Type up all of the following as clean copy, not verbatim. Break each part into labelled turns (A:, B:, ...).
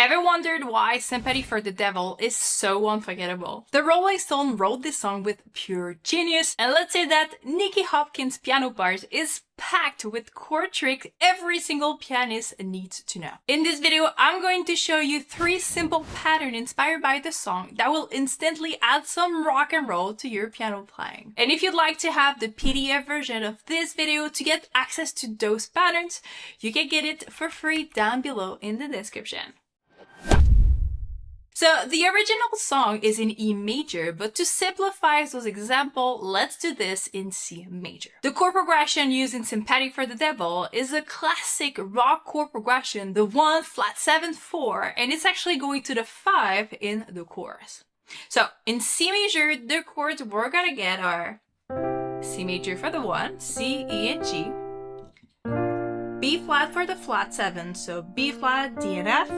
A: Ever wondered why Sympathy for the Devil is so unforgettable? The Rolling Stone wrote this song with pure genius, and let's say that Nicky Hopkins' piano part is packed with chord tricks every single pianist needs to know. In this video, I'm going to show you 3 simple patterns inspired by the song that will instantly add some rock and roll to your piano playing. And if you'd like to have the PDF version of this video to get access to those patterns, you can get it for free down below in the description. So the original song is in E major, but to simplify those examples, let's do this in C major. The chord progression used in Sympathy for the Devil is a classic rock chord progression, the 1 flat 7 4, and it's actually going to the 5 in the chorus. So in C major, the chords we're gonna get are C major for the 1, C, E, and G, B flat for the flat 7, so B flat, D, and F,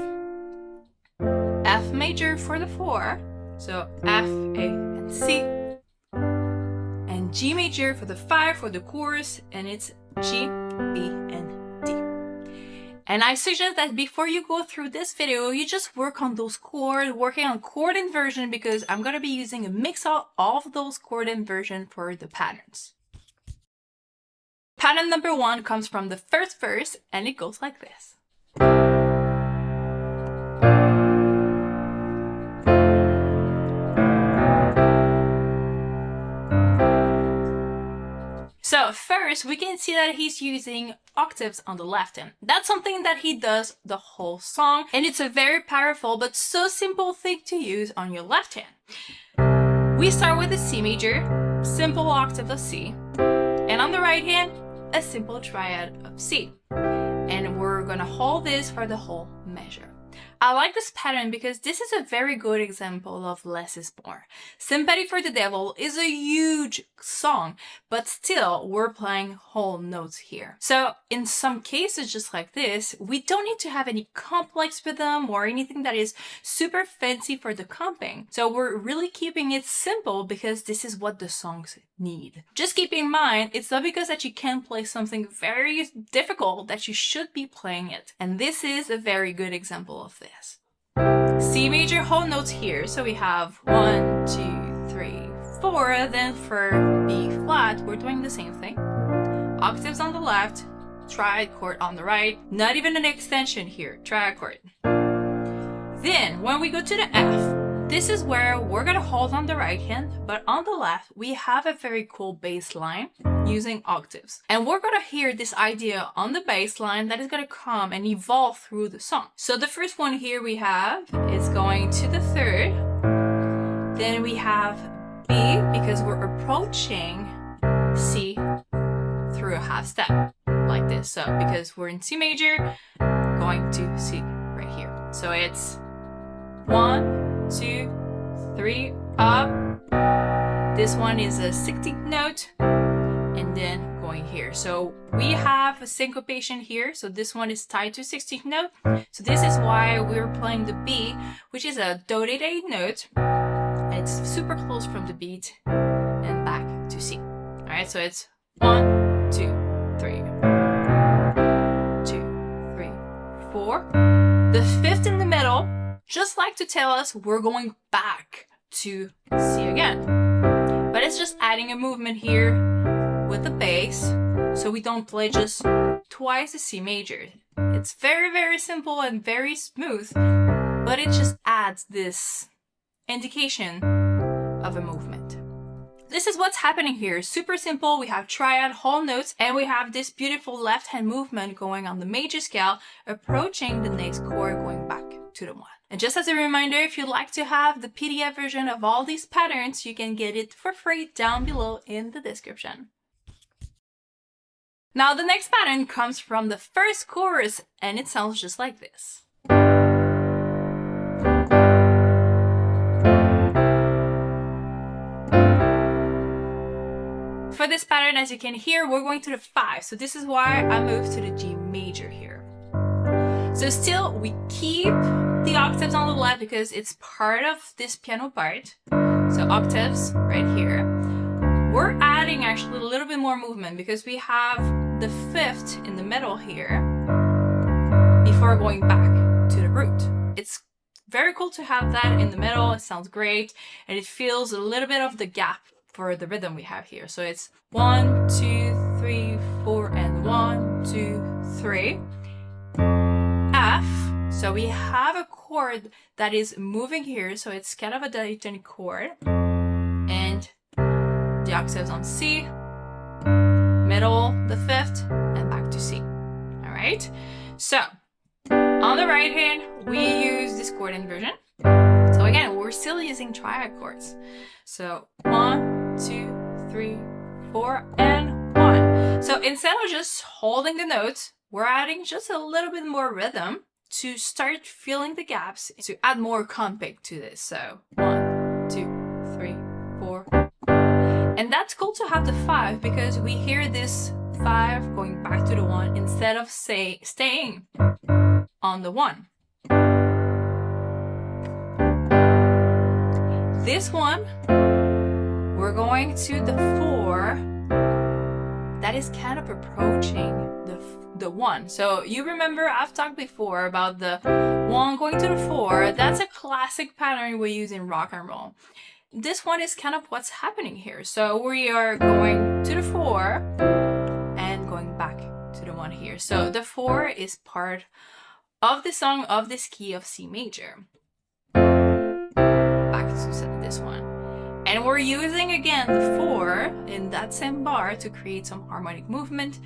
A: F major for the 4, so F, A, and C, and G major for the 5 for the chorus, and it's G, B, and D. And I suggest that before you go through this video, you just work on those chords, working on chord inversion, because I'm going to be using a mix of all of those chord inversion for the patterns. Pattern number 1 comes from the first verse, and it goes like this. So first, we can see that he's using octaves on the left hand. That's something that he does the whole song, and it's a very powerful but so simple thing to use on your left hand. We start with a C major, simple octave of C, and on the right hand, a simple triad of C. And we're gonna hold this for the whole measure. I like this pattern because this is a very good example of less is more. Sympathy for the Devil is a huge song, but still we're playing whole notes here. So in some cases just like this, we don't need to have any complex rhythm or anything that is super fancy for the comping. So we're really keeping it simple because this is what the songs need. Just keep in mind, it's not because that you can play something very difficult that you should be playing it. And this is a very good example of this. C major whole notes here, so we have 1, 2, 3, 4. Then for B flat, we're doing the same thing. Octaves on the left, triad chord on the right, not even an extension here, triad chord. Then when we go to the F, this is where we're gonna hold on the right hand, but on the left, we have a very cool bass line using octaves. And we're gonna hear this idea on the bass line that is gonna come and evolve through the song. So the first one here we have is going to the 3rd. Then we have B, because we're approaching C through a half step, like this. So because we're in C major, going to C right here. So it's 1, 2, 3, up. This one is a 16th note, and then going here. So we have a syncopation here, so this one is tied to 16th note. So this is why we're playing the B, which is a dotted note. It's super close from the beat and back to C. All right, so it's 1, 2, 3, 2, 3, 4. The 5th in the middle, just like to tell us we're going back to C again. But it's just adding a movement here with the bass, so we don't play just twice the C major. It's very, very simple and very smooth, but it just adds this indication of a movement. This is what's happening here. Super simple. We have triad whole notes, and we have this beautiful left hand movement going on the major scale, approaching the next chord, going back to the 1. And just as a reminder, if you'd like to have the PDF version of all these patterns, you can get it for free down below in the description. Now the next pattern comes from the first chorus, and it sounds just like this. For this pattern, as you can hear, we're going to the 5. So this is why I moved to the G major here. So still, we keep the octaves on the left because it's part of this piano part. So octaves right here. We're adding actually a little bit more movement because we have the 5th in the middle here before going back to the root. it's very cool to have that in the middle. It sounds great, and it feels a little bit of the gap for the rhythm we have here. So it's 1, 2, 3, 4, and 1, 2, 3. F. So we have a chord that is moving here, so it's kind of a diatonic chord, and the octaves on C, middle, the 5th, and back to C. All right. So on the right hand, we use this chord inversion. So again, we're still using triad chords. So 1, 2, 3, 4, and 1. So instead of just holding the notes, we're adding just a little bit more rhythm to start filling the gaps, to add more comping to this. So 1, 2, 3, 4. And that's cool to have the 5 because we hear this 5 going back to the 1 instead of staying on the 1. This one, we're going to the 4 that is kind of approaching the 1. So you remember I've talked before about the 1 going to the 4. That's a classic pattern we use in rock and roll. This one is kind of what's happening here. So we are going to the 4 and going back to the 1 here. So the 4 is part of the song of this key of C major. Back to this one. And we're using again the 4 in that same bar to create some harmonic movement,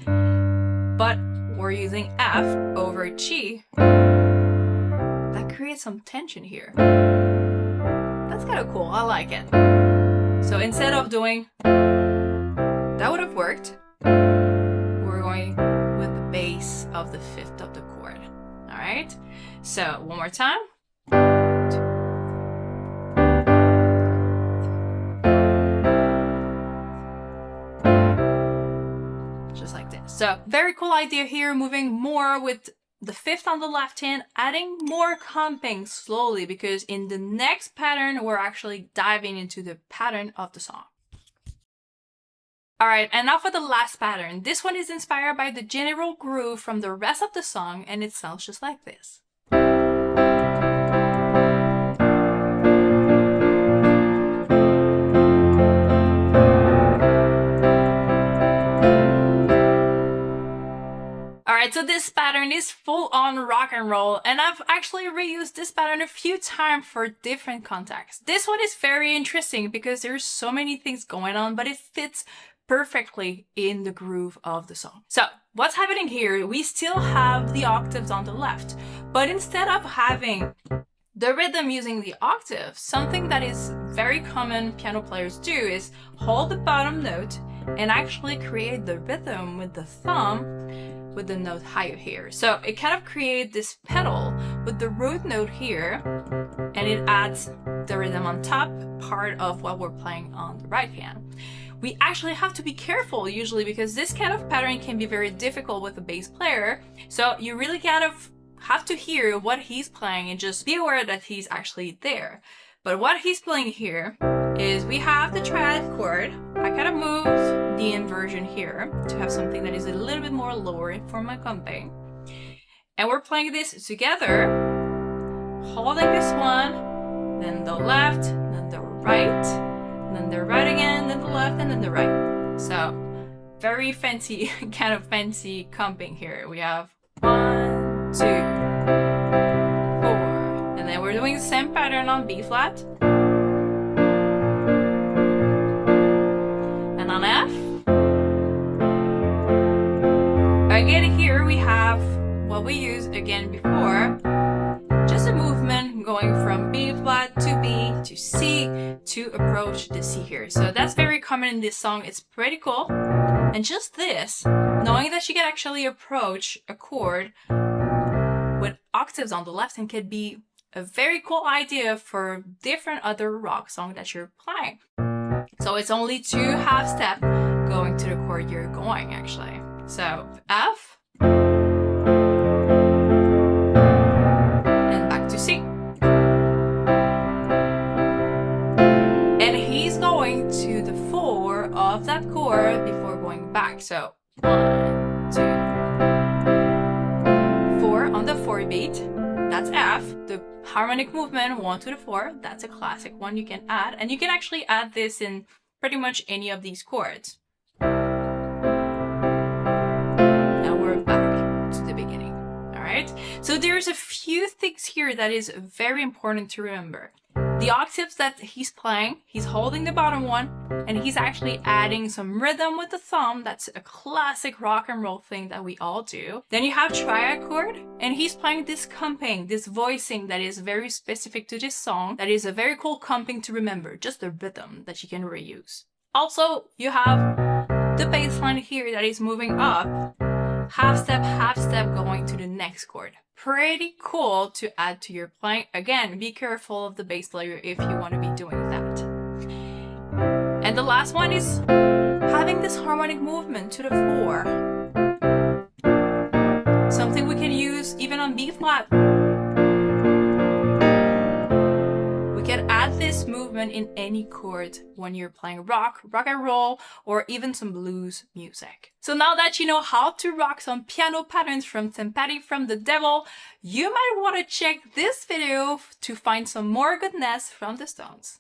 A: but we're using F over G. That creates some tension here. That's kind of cool. I like it. So instead of doing that would have worked, we're going with the bass of the 5th of the chord. All right. So one more time. Just like this. So very cool idea here, moving more with the 5th on the left hand, adding more comping slowly, because in the next pattern, we're actually diving into the pattern of the song. All right, and now for the last pattern. This one is inspired by the general groove from the rest of the song, and it sounds just like this. Alright, so this pattern is full on rock and roll, and I've actually reused this pattern a few times for different contexts. This one is very interesting because there's so many things going on, but it fits perfectly in the groove of the song. So what's happening here? We still have the octaves on the left, but instead of having the rhythm using the octave, something that is very common piano players do is hold the bottom note and actually create the rhythm with the thumb with the note higher here. So it kind of creates this pedal with the root note here, and it adds the rhythm on top, part of what we're playing on the right hand. We actually have to be careful usually because this kind of pattern can be very difficult with a bass player. So you really kind of have to hear what he's playing and just be aware that he's actually there. But what he's playing here is we have the triad chord. I kind of moved the inversion here to have something that is a little bit more lower for my comping. And we're playing this together, holding this one, then the left, then the right, then the right again, then the left, and then the right. So very fancy, kind of fancy comping here. We have 1, 2, 4, and then we're doing the same pattern on B flat. And on F. Again, here we have what we used again before, just a movement going from B flat to B to C to approach the C here. So that's very common in this song. It's pretty cool. And just this, knowing that you can actually approach a chord with octaves on the left hand can be a very cool idea for different other rock songs that you're playing. So it's only 2 half steps going to the chord you're going actually. So F and back to C. And he's going to the 4 of that chord before going back. So 1, 2, 4 on the 4 beat. That's F. The harmonic movement 1 to the 4, that's a classic one you can add, and you can actually add this in pretty much any of these chords. Now we're back to the beginning. All right, so there's a few things here that is very important to remember. The octaves that he's playing, he's holding the bottom one, and he's actually adding some rhythm with the thumb. That's a classic rock and roll thing that we all do. Then you have triad chord, and he's playing this comping, this voicing that is very specific to this song. That is a very cool comping to remember, just the rhythm that you can reuse. Also, you have the bass line here that is moving up, half step going to the next chord. Pretty cool to add to your playing. Again, be careful of the bass layer if you want to be doing that. And the last one is having this harmonic movement to the 4. Something we can use even on B flat. We can add this movement in any chord when you're playing rock and roll, or even some blues music. So now that you know how to rock some piano patterns from Sympathy from the Devil, you might want to check this video to find some more goodness from the Stones.